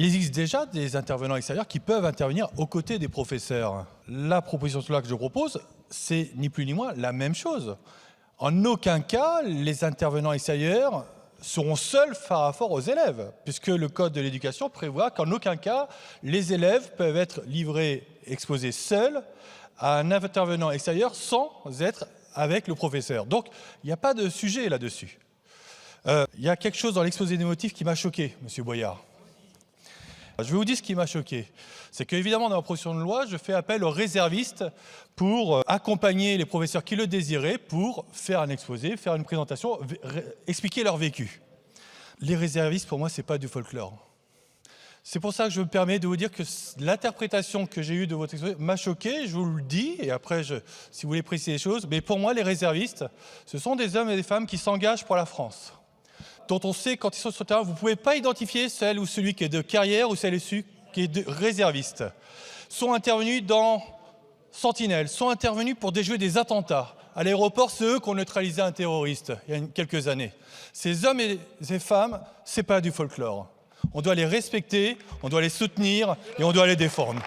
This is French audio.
Il existe déjà des intervenants extérieurs qui peuvent intervenir aux côtés des professeurs. La proposition de loi que je propose, c'est ni plus ni moins la même chose. En aucun cas, les intervenants extérieurs seront seuls par rapport aux élèves, puisque le Code de l'éducation prévoit qu'en aucun cas, les élèves peuvent être livrés, exposés seuls à un intervenant extérieur sans être avec le professeur. Donc, il n'y a pas de sujet là-dessus. Il y a quelque chose dans l'exposé des motifs qui m'a choqué, M. Boyard. Je vais vous dire ce qui m'a choqué. C'est qu'évidemment, dans la proposition de loi, je fais appel aux réservistes pour accompagner les professeurs qui le désiraient pour faire un exposé, faire une présentation, expliquer leur vécu. Les réservistes, pour moi, ce n'est pas du folklore. C'est pour ça que je me permets de vous dire que l'interprétation que j'ai eue de votre exposé m'a choqué, je vous le dis, et après, si vous voulez préciser les choses, mais pour moi, les réservistes, ce sont des hommes et des femmes qui s'engagent pour la France, dont on sait quand ils sont sur le terrain, vous ne pouvez pas identifier celle ou celui qui est de carrière ou celle ou celui qui est de réserviste. Sont intervenus dans Sentinelle, sont intervenus pour déjouer des attentats. À l'aéroport, c'est eux qui ont neutralisé un terroriste il y a quelques années. Ces hommes et ces femmes, ce n'est pas du folklore. On doit les respecter, on doit les soutenir et on doit les défendre.